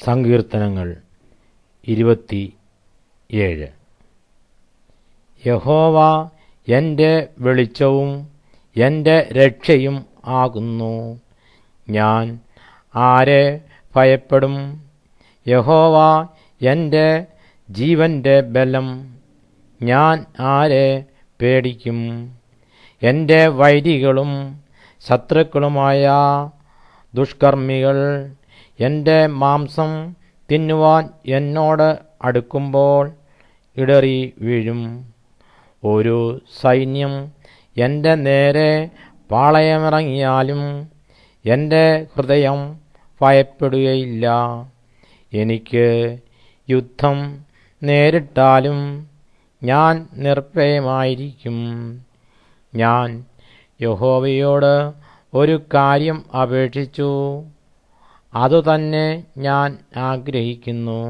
സങ്കീർത്തനങ്ങൾ 27. യഹോവ എൻ്റെ വെളിച്ചവും എൻ്റെ രക്ഷയും ആകുന്നു. ഞാൻ ആരെ ഭയപ്പെടും? യഹോവ എൻ്റെ ജീവൻ്റെ ബലം. ഞാൻ ആരെ പേടിക്കും? എൻ്റെ വൈരികളും ശത്രുക്കളുമായ ദുഷ്കർമ്മികൾ എൻ്റെ മാംസം തിന്നുവാൻ എന്നോട് അടുക്കുമ്പോൾ ഇടറി വീഴും. ഒരു സൈന്യം എൻ്റെ നേരെ പാളയമിറങ്ങിയാലും എൻ്റെ ഹൃദയം ഭയപ്പെടുകയില്ല. എനിക്ക് യുദ്ധം നേരിട്ടാലും ഞാൻ നിർഭയമായിരിക്കും. ഞാൻ യഹോവയോട് ഒരു കാര്യം അപേക്ഷിച്ചു, അതുതന്നെ ഞാൻ ആഗ്രഹിക്കുന്നു.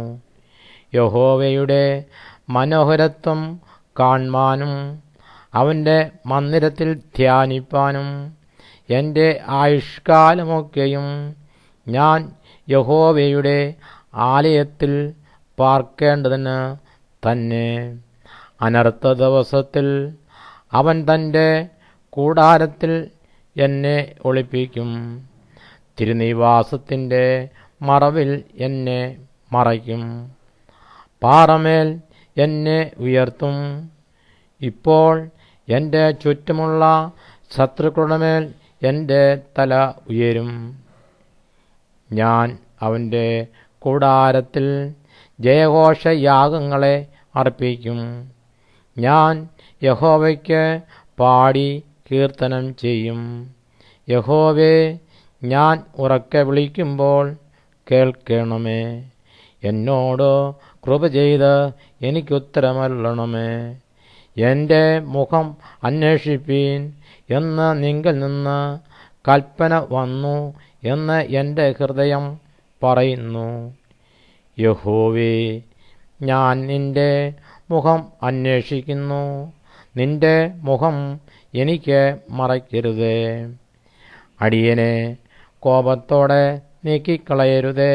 യഹോവയുടെ മനോഹരത്വം കാൺമാനും അവൻ്റെ മന്ദിരത്തിൽ ധ്യാനിപ്പാനും എൻ്റെ ആയുഷ്കാലമൊക്കെയും ഞാൻ യഹോവയുടെ ആലയത്തിൽ പാർക്കേണ്ടതിന് തന്നെ. അനർത്ഥ ദിവസത്തിൽ അവൻ തൻ്റെ കൂടാരത്തിൽ എന്നെ ഒളിപ്പിക്കും. തിരുനിവാസത്തിൻ്റെ മറവിൽ എന്നെ മറയ്ക്കും. പാറമേൽ എന്നെ ഉയർത്തും. ഇപ്പോൾ എൻ്റെ ചുറ്റുമുള്ള ശത്രുക്കളുടെ മേൽ എൻ്റെ തല ഉയരും. ഞാൻ അവൻ്റെ കൂടാരത്തിൽ ജയഘോഷയാഗങ്ങളെ അർപ്പിക്കും. ഞാൻ യഹോവയ്ക്ക് പാടി കീർത്തനം ചെയ്യും. യഹോവേ, ഞാൻ ഉറക്കെ വിളിക്കുമ്പോൾ കേൾക്കണമേ. എന്നോട് കൃപ ചെയ്ത് എനിക്കുത്തരമരുളണമേ. എൻ്റെ മുഖം അന്വേഷിപ്പീൻ എന്ന് നിങ്കിൽ നിന്ന് കൽപ്പന വന്നു എന്ന് എൻ്റെ ഹൃദയം പറയുന്നു. യഹോവേ, ഞാൻ നിൻ്റെ മുഖം അന്വേഷിക്കുന്നു. നിൻ്റെ മുഖം എനിക്ക് മറയ്ക്കരുതേ. അടിയനെ കോപത്തോടെ നീക്കിക്കളയരുതേ.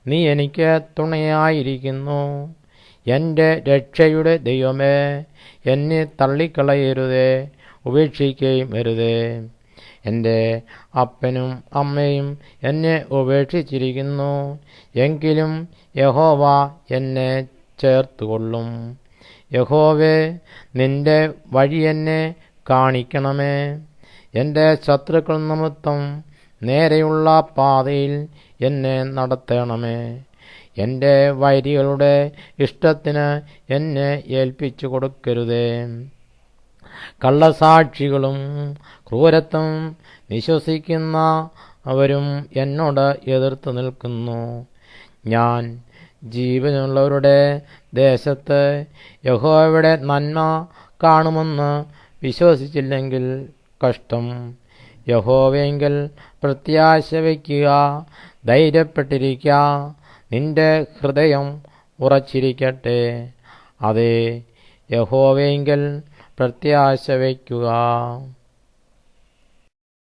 നീ എനിക്ക് തുണയായിരിക്കുന്നു. എൻ്റെ രക്ഷയുടെ ദൈവമേ, എന്നെ തള്ളിക്കളയരുതേ, ഉപേക്ഷിക്കുകയും അരുതേ. എൻ്റെ അപ്പനും അമ്മയും എന്നെ ഉപേക്ഷിച്ചിരിക്കുന്നു. എങ്കിലും യഹോവ എന്നെ ചേർത്തുകൊള്ളും. യഹോവേ, നിൻ്റെ വഴി എന്നെ കാണിക്കണമേ. എൻ്റെ ശത്രുക്കൾ നിമിത്തം നേരെയുള്ള പാതയിൽ എന്നെ നടത്തണമേ. എൻ്റെ വൈരികളുടെ ഇഷ്ടത്തിന് എന്നെ ഏൽപ്പിച്ചു കൊടുക്കരുതേ. കള്ളസാക്ഷികളും ക്രൂരത്വം വിശ്വസിക്കുന്ന അവരും എന്നോട് എതിർത്ത് നിൽക്കുന്നു. ഞാൻ ജീവനുള്ളവരുടെ ദേശത്ത് യഹോവയുടെ നന്മ കാണുമെന്ന് വിശ്വസിച്ചില്ലെങ്കിൽ കഷ്ടം. യഹോവയെങ്കിൽ പ്രത്യാശ വയ്ക്കുക, ധൈര്യപ്പെട്ടിരിക്കുക. നിന്റെ ഹൃദയം ഉറച്ചിരിക്കട്ടെ. അതേ, യഹോവയെങ്കിൽ പ്രത്യാശ വയ്ക്കുക.